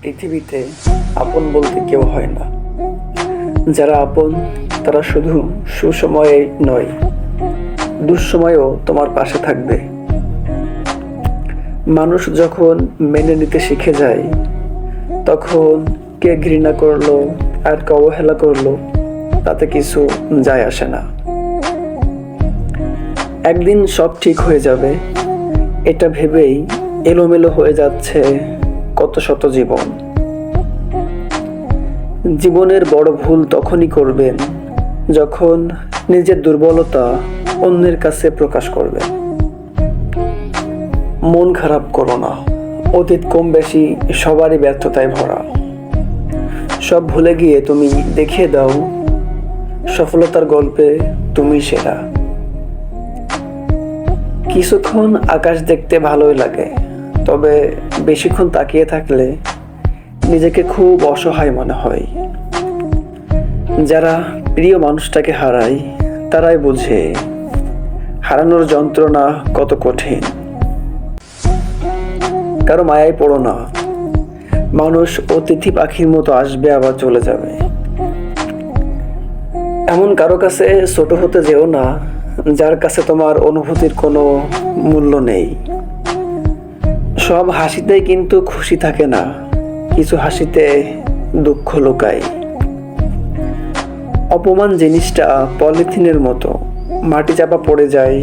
পৃথিবীতে আপন বলতে কেউ হয় না। যারা আপন তারা শুধু সুসময়ে নয়, দুঃসময়েও তোমার পাশে থাকবে। মানুষ যখন মেনে নিতে শিখে যায়, তখন কে ঘৃণা করলো আর কে অবহেলা করলো তাতে কিছু যায় আসে না। একদিন সব ঠিক হয়ে যাবে, এটা ভেবেই এলোমেলো হয়ে যাচ্ছে কত শত জীবন। জীবনের বড় ভুল তখনই করবেন যখন নিজের দুর্বলতা অন্যের কাছে প্রকাশ করবেন। মন খারাপ করো না, অতীত কম বেশি সবারই ব্যর্থতায় ভরা। সব ভুলে গিয়ে তুমি দেখিয়ে দাও সফলতার গল্পে তুমি সেরা। কিছুক্ষণ আকাশ দেখতে ভালোই লাগে, তবে বেশিক্ষণ তাকিয়ে থাকলে নিজেকে খুব অসহায় মনে হয়। যারা প্রিয় মানুষটাকে হারায় তারাই বোঝে হারানোর যন্ত্রণা কত কঠিন। কারো মায়ায় পড়ো না, মানুষ অতিথি পাখির মতো আসবে আবার চলে যাবে। এমন কারো কাছে ছোট হতে যেও না যার কাছে তোমার অনুভূতির কোনো মূল্য নেই। সব হাসিতেই কিন্তু খুশি থাকে না, কিছু হাসিতে দুঃখ লুকায়। অপমান জিনিসটা পলিথিনের মতো, মাটি চাপা পড়ে যায়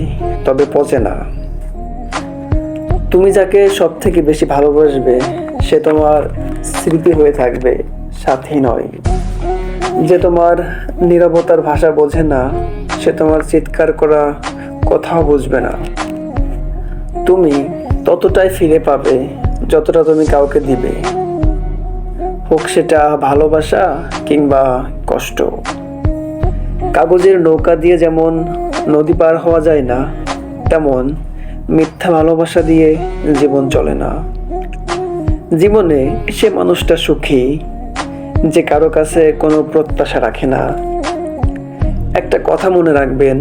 তবে পচে না। তুমি যাকে সব থেকে বেশি ভালোবাসবে সে তোমার স্মৃতি হয়ে থাকবে, সাথী নয়। যে তোমার নীরবতার ভাষা বোঝে না সে তোমার চিৎকার করা কথাও বুঝবে না। তুমি ততটাই ফিরে পাবে যতটা তুমি কাউকে দিবে, হোক সেটা ভালোবাসা কিংবা কষ্ট। কাগজের নৌকা দিয়ে যেমন নদী পার হওয়া যায় না, তেমন মিথ্যা ভালোবাসা দিয়ে জীবন চলে না। জীবনে সে মানুষটা সুখী যে কারো কাছে কোনো প্রত্যাশা রাখে না। একটা কথা মনে রাখবেন,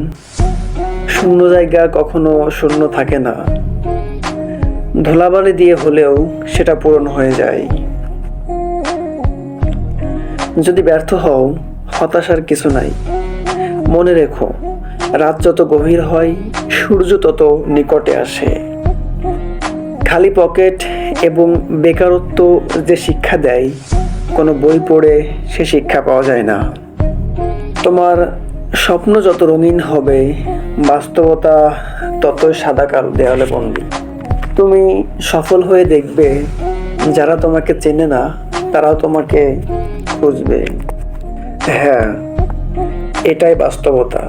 শূন্য জায়গা কখনো শূন্য থাকে না, ধুলাবালি দিয়ে হলেও সেটা পূরণ হয়ে যায়। যদি ব্যর্থ হও, হতাশার কিছু নাই। মনে রেখো, রাত যত গভীর হয় সূর্য তত নিকটে আসে। খালি পকেট এবং বেকারত্ব যে শিক্ষা দেয়, কোনো বই পড়ে সে শিক্ষা পাওয়া যায় না। তোমার স্বপ্ন যত রঙিন হবে, বাস্তবতা ততই সাদা কালো দেওয়ালে বন্দী। তুমি সফল হয়ে দেখবে যারা তোমাকে চেনে না তারাও তোমাকে খুঁজবে। হ্যাঁ, এটাই বাস্তবতা।